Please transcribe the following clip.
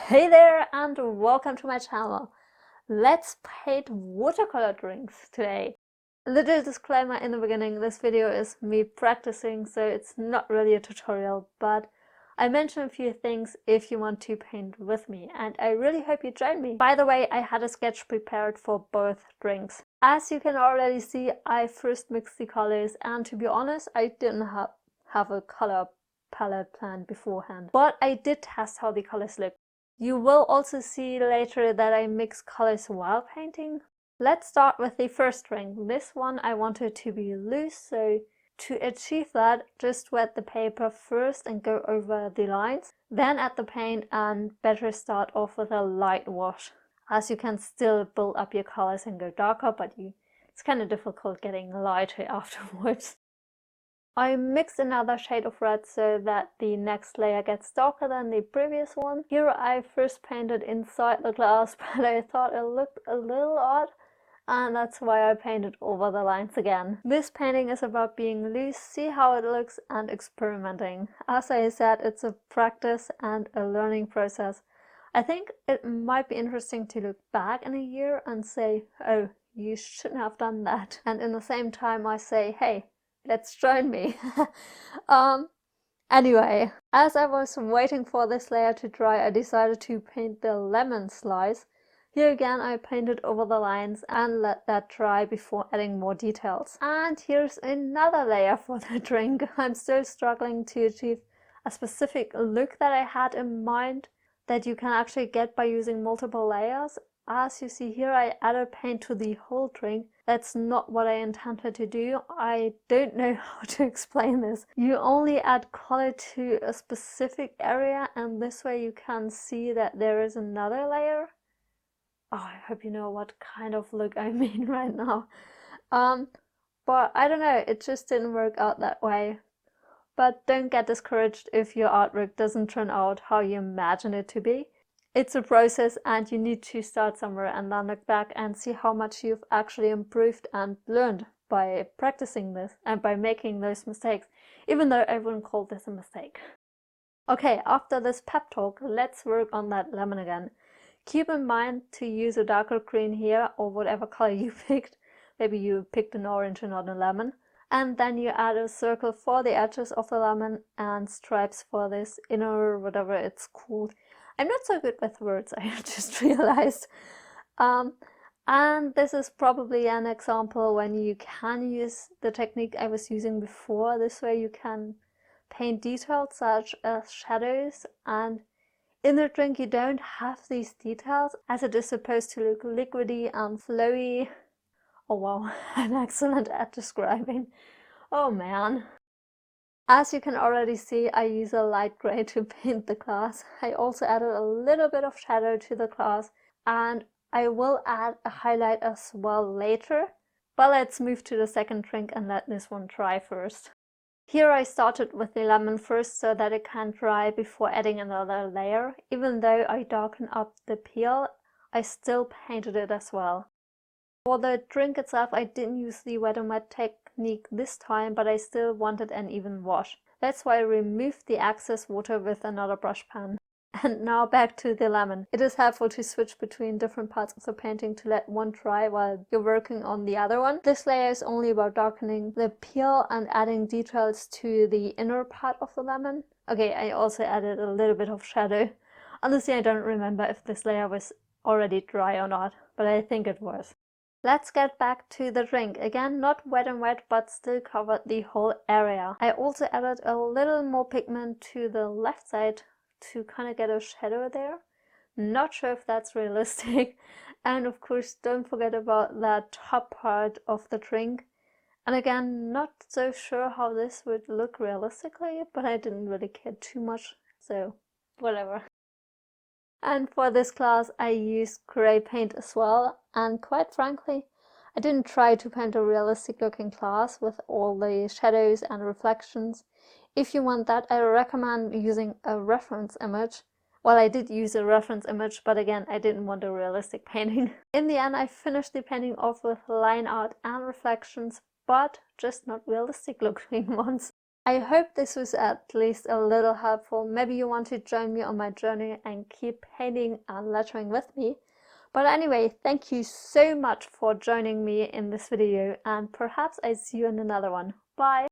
Hey there and welcome to my channel. Let's paint watercolor drinks today. A little disclaimer in the beginning, this video is me practicing, so it's not really a tutorial, but I mention a few things if you want to paint with me, and I really hope you join me. By the way, I had a sketch prepared for both drinks. As you can already see, I first mixed the colors, and to be honest, I didn't have a color palette planned beforehand, but I did test how the colors look. You will also see later that I mix colors while painting. Let's start with the first ring. This one I wanted to be loose, so to achieve that, just wet the paper first and go over the lines. Then add the paint and better start off with a light wash, as you can still build up your colors and go darker, but it's kind of difficult getting lighter afterwards. I mixed another shade of red so that the next layer gets darker than the previous one. Here I first painted inside the glass, but I thought it looked a little odd, and that's why I painted over the lines again. This painting is about being loose, see how it looks, and experimenting. As I said, it's a practice and a learning process. I think it might be interesting to look back in a year and say, oh, you shouldn't have done that. And in the same time I say, hey, let's join me. Anyway, as I was waiting for this layer to dry, I decided to paint the lemon slice. Here again I painted over the lines and let that dry before adding more details. And here's another layer for the drink. I'm still struggling to achieve a specific look that I had in mind that you can actually get by using multiple layers. As you see here, I added paint to the whole drink. That's not what I intended to do. I don't know how to explain this. You only add color to a specific area, and this way you can see that there is another layer. Oh, I hope you know what kind of look I mean right now. But I don't know, it just didn't work out that way. But don't get discouraged if your artwork doesn't turn out how you imagine it to be. It's a process and you need to start somewhere and then look back and see how much you've actually improved and learned by practicing this and by making those mistakes, even though I wouldn't call this a mistake. Okay, after this pep talk, let's work on that lemon again. Keep in mind to use a darker green here or whatever color you picked. Maybe you picked an orange and not a lemon. And then you add a circle for the edges of the lemon and stripes for this inner, whatever it's called. I'm not so good with words, I just realized. And this is probably an example when you can use the technique I was using before. This way you can paint details such as shadows, and in the drink you don't have these details as it is supposed to look liquidy and flowy. Oh wow, I'm excellent at describing. Oh man. As you can already see, I use a light gray to paint the glass. I also added a little bit of shadow to the glass, and I will add a highlight as well later. But let's move to the second drink and let this one dry first. Here I started with the lemon first so that it can dry before adding another layer. Even though I darkened up the peel, I still painted it as well. For the drink itself, I didn't use the wet and wet technique this time, but I still wanted an even wash. That's why I removed the excess water with another brush pen. And now back to the lemon. It is helpful to switch between different parts of the painting to let one dry while you're working on the other one. This layer is only about darkening the peel and adding details to the inner part of the lemon. Okay, I also added a little bit of shadow. Honestly, I don't remember if this layer was already dry or not, but I think it was. Let's get back to the drink. Again, not wet and wet, but still covered the whole area. I also added a little more pigment to the left side to kind of get a shadow there. Not sure if that's realistic. And of course, don't forget about that top part of the drink. And again, not so sure how this would look realistically, but I didn't really care too much, so whatever. And for this class I used gray paint as well, and quite frankly I didn't try to paint a realistic looking glass with all the shadows and reflections. If you want that, I recommend using a reference image. Well, I did use a reference image, but again I didn't want a realistic painting. In the end I finished the painting off with line art and reflections, but just not realistic looking ones. I hope this was at least a little helpful. Maybe you want to join me on my journey and keep painting and lettering with me. But anyway, thank you so much for joining me in this video, and perhaps I see you in another one. Bye!